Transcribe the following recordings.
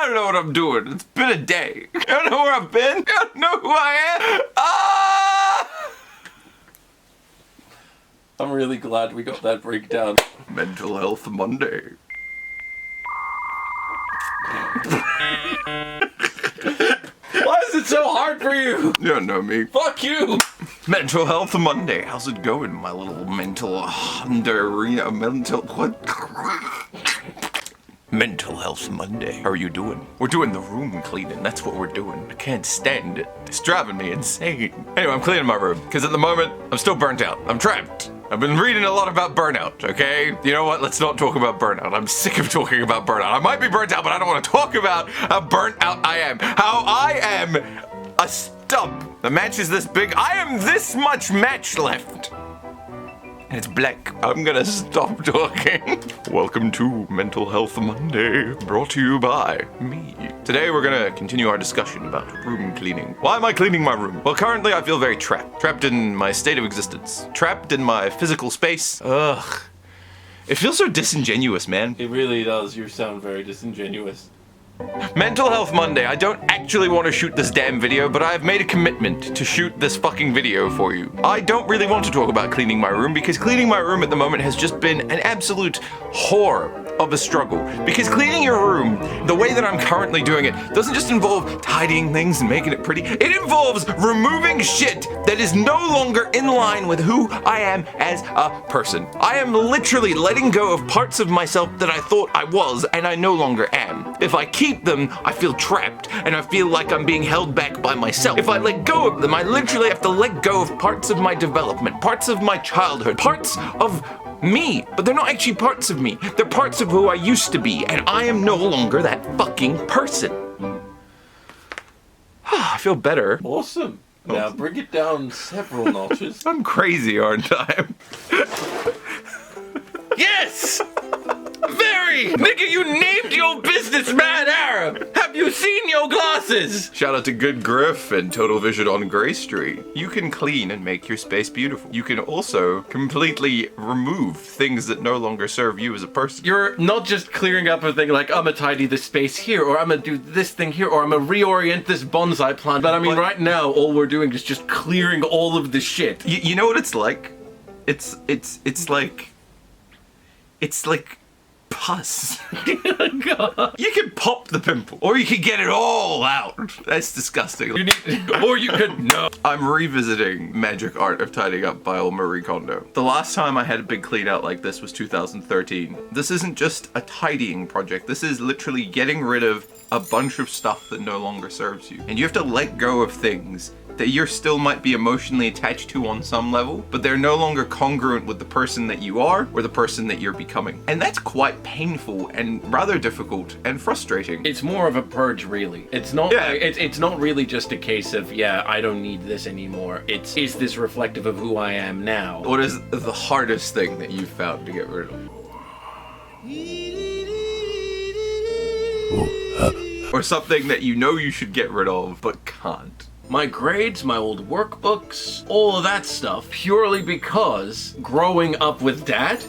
don't know what I'm doing. It's been a day. I don't know where I've been. I don't know who I am. Ah! I'm really glad we got that breakdown. Mental Health Monday. Why is it so hard for you? You don't know me. Fuck you! Mental Health Monday. How's it going, my little mental Mental Health Monday. How are you doing? We're doing the room cleaning. That's what we're doing. I can't stand it. It's driving me insane. Anyway, I'm cleaning my room because at the moment I'm still burnt out. I'm trapped. I've been reading a lot about burnout, okay? You know what? Let's not talk about burnout. I'm sick of talking about burnout. I might be burnt out, but I don't want to talk about how burnt out I am. How I am a stump. The match is this big. I am this much match left. And it's black. I'm gonna stop talking. Welcome to Mental Health Monday, brought to you by me. Today we're gonna continue our discussion about room cleaning. Why am I cleaning my room? Well, currently I feel very trapped. Trapped in my state of existence. Trapped in my physical space. Ugh. It feels so disingenuous, man. It really does. You sound very disingenuous. Mental Health Monday. I don't actually want to shoot this damn video, but I have made a commitment to shoot this fucking video for you. I don't really want to talk about cleaning my room because cleaning my room at the moment has just been an absolute horror of a struggle. Because cleaning your room, the way that I'm currently doing it, doesn't just involve tidying things and making it pretty. It involves removing shit that is no longer in line with who I am as a person. I am literally letting go of parts of myself that I thought I was and I no longer am. If I keep them, I feel trapped and I feel like I'm being held back by myself. If I let go of them, I literally have to let go of parts of my development, parts of my childhood, parts of me, but they're not actually parts of me. They're parts of who I used to be, and I am no longer that fucking person. I feel better. Awesome. Now bring it down several notches. I'm crazy, aren't I? Yes! Very! Nigga, you named your business Mad Arab! Have you seen your glasses? Shout out to Good Griff and Total Vision on Gray Street. You can clean and make your space beautiful. You can also completely remove things that no longer serve you as a person. You're not just clearing up a thing like, I'm gonna tidy this space here, or I'm gonna do this thing here, or I'm gonna reorient this bonsai plant. But I mean, right now, all we're doing is just clearing all of the shit. You know what it's like? It's like pus. God. You can pop the pimple, or you can get it all out. That's disgusting. Or you could no. I'm revisiting Magic Art of Tidying Up by old Marie Kondo. The last time I had a big clean out like this was 2013. This isn't just a tidying project. This is literally getting rid of a bunch of stuff that no longer serves you. And you have to let go of things that you still might be emotionally attached to on some level, but they're no longer congruent with the person that you are or the person that you're becoming. And that's quite painful and rather difficult and frustrating. It's more of a purge, really. It's not. Yeah. It's not really just a case of I don't need this anymore. It's is this reflective of who I am now? What is the hardest thing that you've found to get rid of? Or something that you know you should get rid of but can't. My grades, my old workbooks, all of that stuff, purely because growing up with Dad,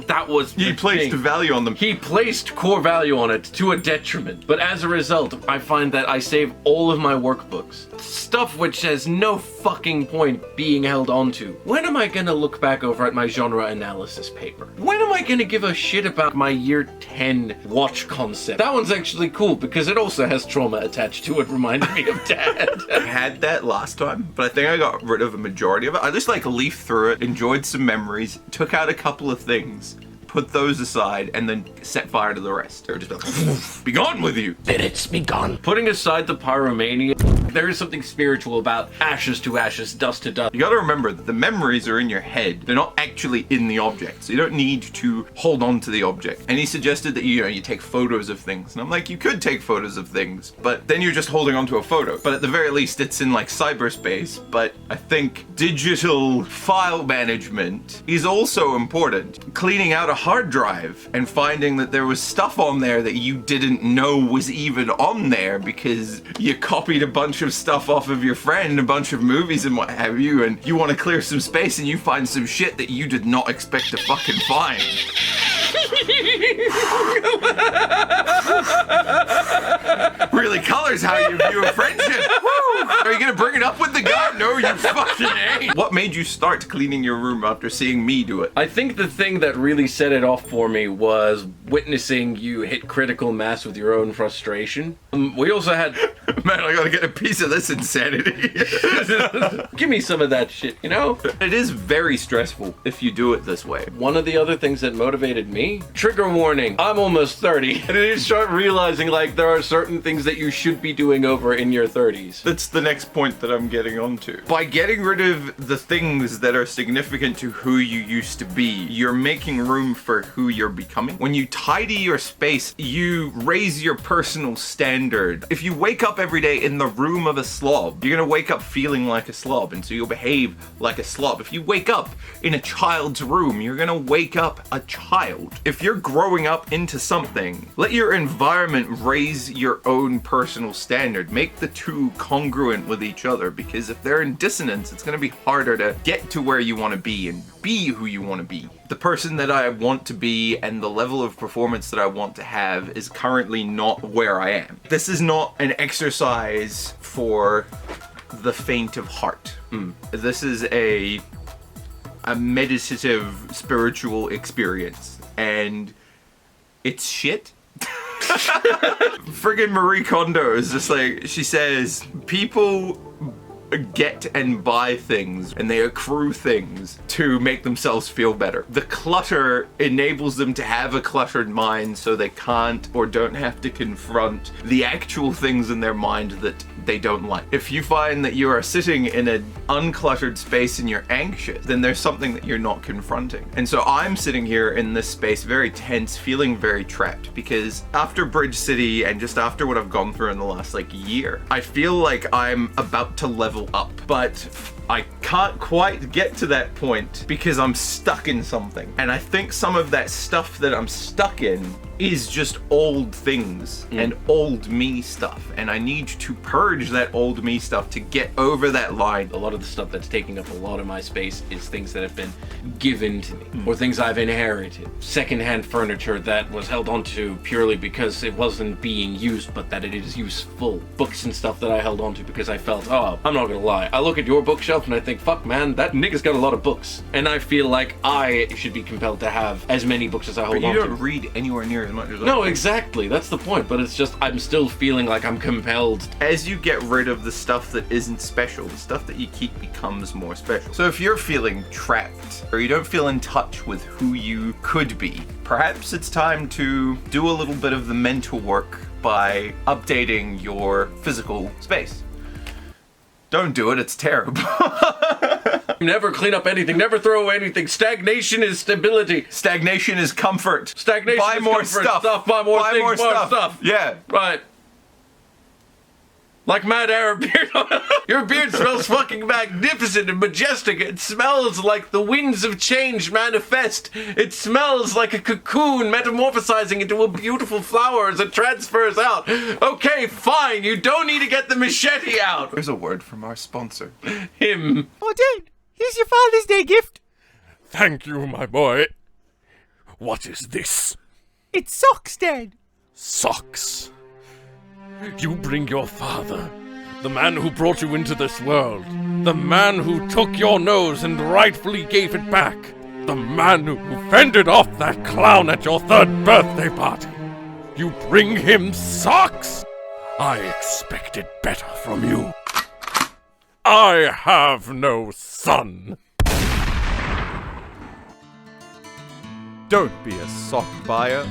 that was He placed thing. value on them. He placed core value on it to a detriment. But as a result, I find that I save all of my workbooks. Stuff which has no fucking point being held onto. When am I gonna look back over at my genre analysis paper? When am I gonna give a shit about my year 10 watch concept? That one's actually cool because it also has trauma attached to it, reminding me of Dad. I had that last time, but I think I got rid of a majority of it. I just leafed through it, enjoyed some memories, took out a couple of things, put those aside, and then set fire to the rest. Or just be gone with you. Let it be gone. Putting aside the pyromania, there is something spiritual about ashes to ashes, dust to dust. You gotta remember that the memories are in your head. They're not actually in the object, so you don't need to hold on to the object. And he suggested that you take photos of things. And I'm like, you could take photos of things, but then you're just holding on to a photo. But at the very least, it's in cyberspace. But I think digital file management is also important. Cleaning out a hard drive and finding that there was stuff on there that you didn't know was even on there because you copied a bunch of stuff off of your friend, a bunch of movies and what have you, and you want to clear some space and you find some shit that you did not expect to fucking find. colors how you view a friendship. Woo! Are you gonna bring it up with the guy? No, you fucking ain't. What made you start cleaning your room after seeing me do it? I think the thing that really set it off for me was witnessing you hit critical mass with your own frustration. We also had... Man, I gotta get a piece of this insanity. Give me some of that shit, you know? It is very stressful if you do it this way. One of the other things that motivated me, trigger warning, I'm almost 30. And you start realizing like there are certain things that you should be doing over in your 30s. That's the next point that I'm getting onto. By getting rid of the things that are significant to who you used to be, you're making room for who you're becoming. When you tidy your space, you raise your personal standard. If you wake up every day in the room of a slob, you're gonna wake up feeling like a slob, and so you'll behave like a slob. If you wake up in a child's room, you're gonna wake up a child. If you're growing up into something, let your environment raise your own personal standard. Make the two congruent with each other, because if they're in dissonance, it's gonna be harder to get to where you wanna be and be who you wanna be. The person that I want to be and the level of performance that I want to have is currently not where I am. This is not an exercise for the faint of heart. This is a meditative spiritual experience, and it's shit. Friggin' Marie Kondo is just like, she says, people get and buy things and they accrue things to make themselves feel better. The clutter enables them to have a cluttered mind, so they can't or don't have to confront the actual things in their mind that they don't like. If you find that you are sitting in an uncluttered space and you're anxious, then there's something that you're not confronting. And so I'm sitting here in this space very tense, feeling very trapped, because after Bridge City and just after what I've gone through in the last year, I feel like I'm about to level up, but I can't quite get to that point because I'm stuck in something. And I think some of that stuff that I'm stuck in is just old things and old me stuff. And I need to purge that old me stuff to get over that line. A lot of the stuff that's taking up a lot of my space is things that have been given to me or things I've inherited. Secondhand furniture that was held onto purely because it wasn't being used, but that it is useful. Books and stuff that I held onto because I felt, oh, I'm not gonna lie, I look at your bookshelf and I think, fuck man, that nigga's got a lot of books. And I feel like I should be compelled to have as many books as I hold But you onto. don't read anywhere near as much as I No, do. exactly. That's the point. But it's just, I'm still feeling like I'm compelled. As you get rid of the stuff that isn't special, the stuff that you keep becomes more special. So if you're feeling trapped, or you don't feel in touch with who you could be, perhaps it's time to do a little bit of the mental work by updating your physical space. Don't do it, it's terrible. Never clean up anything. Never throw away anything. Stagnation is stability. Stagnation is comfort. Stagnation Buy is more comfort. stuff. Buy more things. More stuff. Yeah. Right. Like Mad Arab beard. Your beard smells fucking magnificent and majestic. It smells like the winds of change manifest. It smells like a cocoon metamorphosizing into a beautiful flower as it transfers out. Okay, fine. You don't need to get the machete out. Here's a word from our sponsor. Him. Oh, Dad, here's your Father's Day gift. Thank you, my boy. What is this? It's socks, Dad. Socks. You bring your father, the man who brought you into this world, the man who took your nose and rightfully gave it back, the man who fended off that clown at your 3rd birthday party. You bring him socks? I expected better from you. I have no son. Don't be a sock buyer,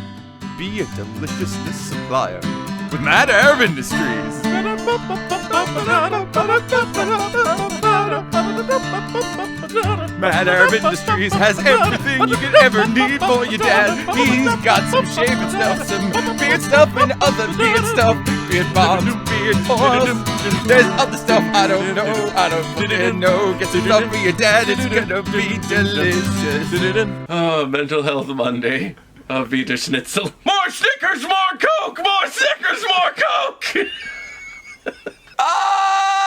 be a deliciousness supplier with Mad Arab Industries. Mad Arab Industries has everything you could ever need for your dad. He's got some shaving stuff, some beard stuff, and other beard stuff. Beard bombs, beard oils. There's other stuff I don't know. I don't fucking know. Get some stuff for your dad. It's gonna be delicious. Oh, Mental Health Monday. Vita Schnitzel. More Snickers, more Coke! More Snickers, more Coke!